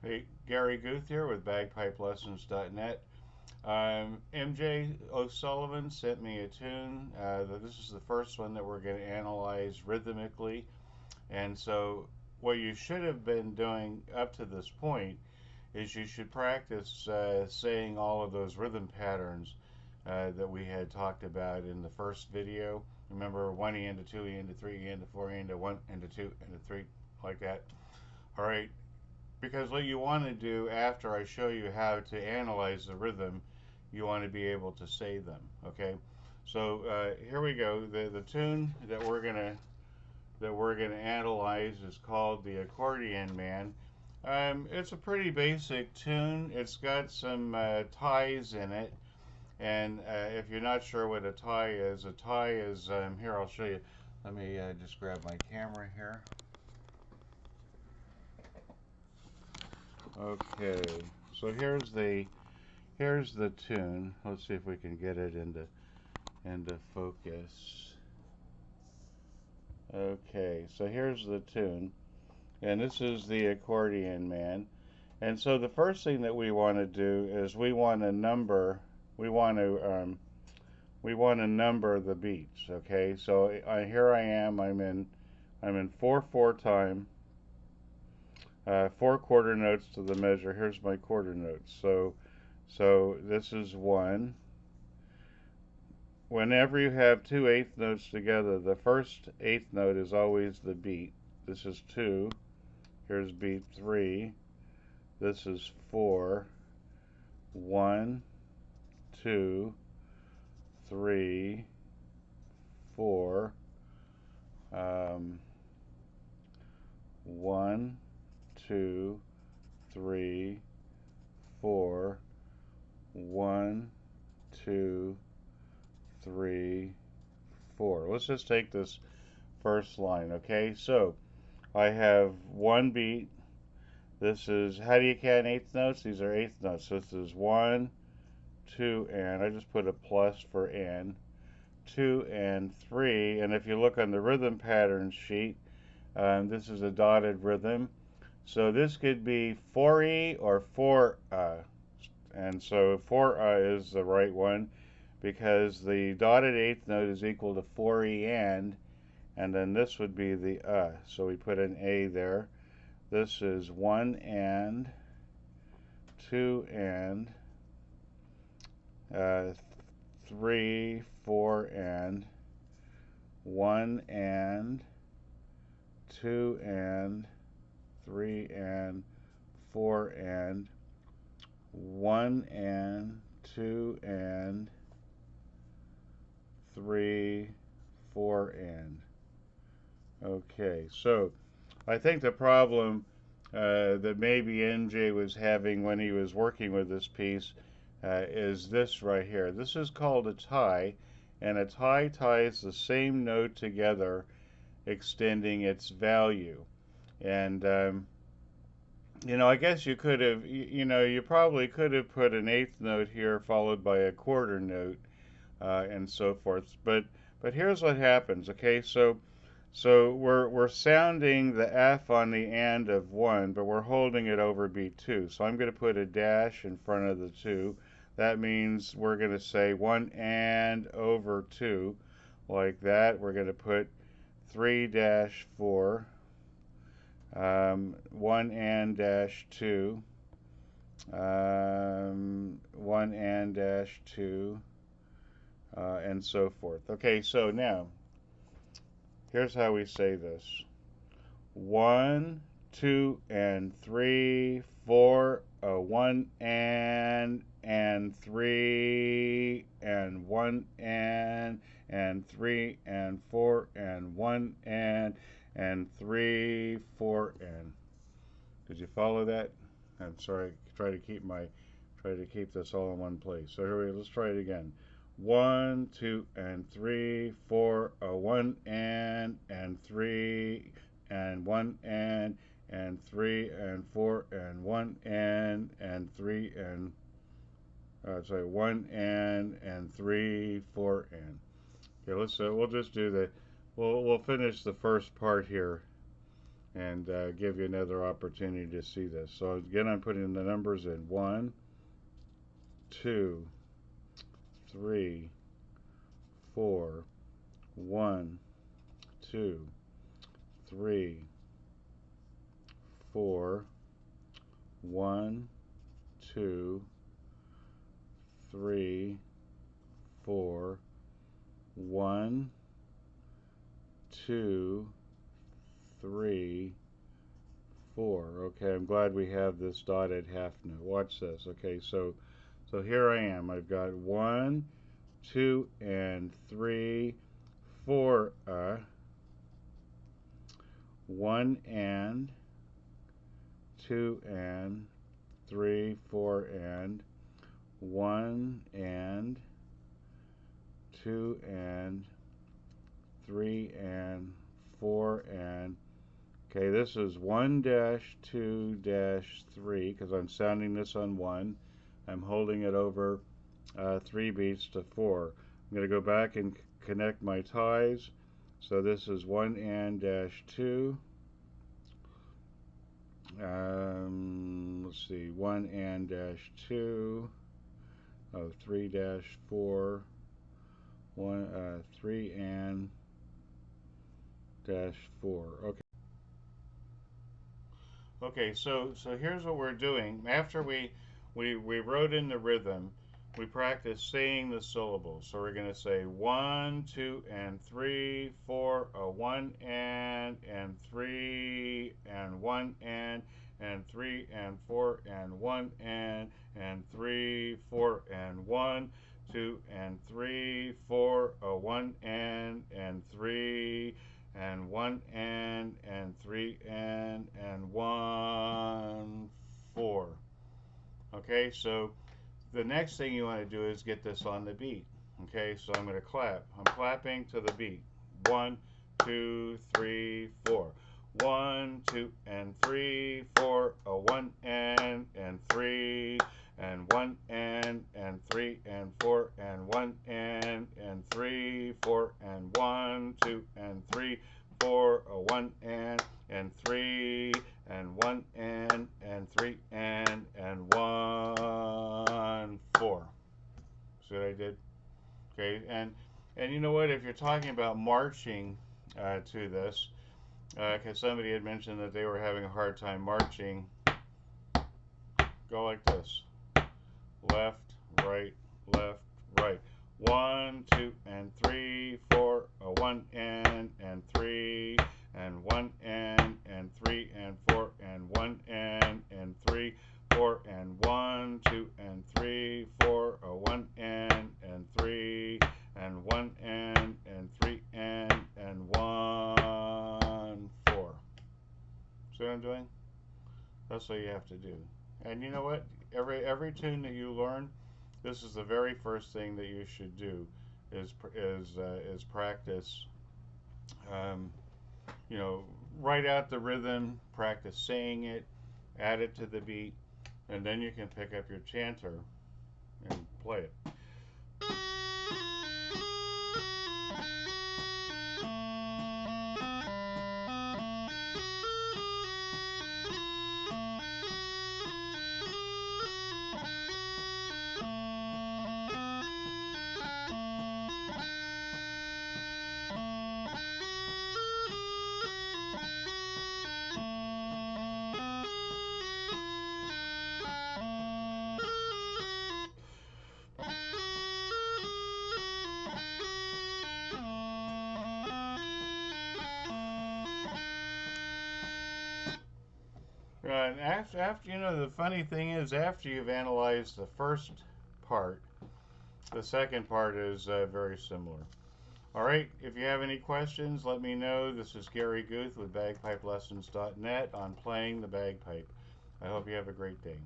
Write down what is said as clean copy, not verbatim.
Hey, Gary Guth here with bagpipelessons.net. MJ O'Sullivan sent me a tune. This is the first one that we're going to analyze rhythmically. And so, what you should have been doing up to this point is you should practice saying all of those rhythm patterns that we had talked about in the first video. Remember 1E into 2E into 3E into 4E into 1 into 2 into 3, like that. All right, because what you want to do after I show you how to analyze the rhythm, you want to be able to say them. Okay, so here we go. The tune that we're gonna analyze is called "The Accordion Man." It's a pretty basic tune. It's got some ties in it, and if you're not sure what a tie is here. I'll show you. Let me just grab my camera here. Okay, so here's the tune. Let's see if we can get it into focus. Okay, so here's the tune, and this is the Accordion Man. And so the first thing that we want to do is we want to number. We want to number the beats. Okay, so here I am. I'm in 4/4 time. 4 quarter notes to the measure. Here's my quarter notes. So this is 1. Whenever you have two eighth notes together, the first eighth note is always the beat. This is 2. Here's beat 3. This is 4. 1, 2, 3, 4. 1, 2, 3, 4. 1, 2, 3, 4. Let's just take this first line, okay? So I have one beat. This is, how do you count eighth notes? These are eighth notes. So this is 1, 2, and I just put a plus for and. 2 and 3. And if you look on the rhythm pattern sheet, this is a dotted rhythm. So this could be 4E or 4 and so 4 is the right one because the dotted eighth note is equal to 4E and then this would be the so we put an A there. This is 1 and 2 and 3, 4 and 1 and 2 and 3 and 4 and 1 and 2 and 3, 4 and. Okay, so I think the problem that maybe MJ was having when he was working with this piece is this right here. This is called a tie, and a tie ties the same note together, extending its value. And I guess you could have, you probably could have put an eighth note here followed by a quarter note and so forth. But here's what happens. Okay, so we're sounding the F on the and of 1, but we're holding it over beat 2. So I'm going to put a dash in front of the 2. That means we're going to say 1 and over 2, like that. We're going to put 3-4. 1 and dash 2, 1 and dash 2, and so forth. Okay, so now here's how we say this: 1, 2, and 3, 4, 1 and 3, and 1 and 3, and 4, and 1 and 3, 4 and. Did you follow that? I'm sorry. Try to keep this all in one place. So here we go. Let's try it again. 1, 2, and 3, 4, 1 and 3, and 1 and 3, and 4, and 1 and 3, and sorry, 1 and 3, 4 and. Okay, we'll just do the. We'll finish the first part here and give you another opportunity to see this. So again, I'm putting the numbers in 1, 2, 3, 4, 1, 2, 3, 4, 1, 2, 3, 4, 1, 2, 3, 4. Okay, I'm glad we have this dotted half note. Watch this. Okay, so here I am. I've got 1, 2, and 3, 4. 1 and 2 and 3, 4 and 1 and 2 and 3 and 4 and okay, this is 1 dash 2 dash 3 because I'm sounding this on 1. I'm holding it over 3 beats to 4. I'm going to go back and connect my ties. So this is 1 and dash 2. Let's see, 1 and dash 2. Oh, 3 dash 4. 3 and dash 4. Okay. Okay, so here's what we're doing. After we wrote in the rhythm, we practice saying the syllables. So we're going to say 1, 2, and 3, 4, 1 and 3, and 1 and 3, and 4, and 1 and 3, 4, and 1, 2, and 3, 4, 1 and 3, and 1 and 3 and 1, 4. Okay, so the next thing you want to do is get this on the beat. Okay, so I'm going to clap. I'm clapping to the beat. 1, 2, 3, 4. 1, 2, and 3, 4. 1 and 3, and 1 and 3 and 4 and 1 and 3, 4 and 1, 2 and 3, 4. 1 and 3 and 1 and 3 and 1, 4. See what I did? Okay, and you know what? If you're talking about marching to this, because somebody had mentioned that they were having a hard time marching, go like this: left, right, left, right. 1, 2, and 3, 4. 1 and 3, and 1 and 3 and 4 and 1 and 3, 4 and 1, 2 and 3, 4. 1 and 3 and 1 and 3 and 1, 4. See what I'm doing? That's what you have to do. And you know what? Every tune that you learn, this is the very first thing that you should do is practice. You know, write out the rhythm, practice saying it, add it to the beat, and then you can pick up your chanter and play it. Right. After you know, the funny thing is, after you've analyzed the first part, the second part is very similar. All right. If you have any questions, let me know. This is Gary Guth with BagpipeLessons.net on playing the bagpipe. I hope you have a great day.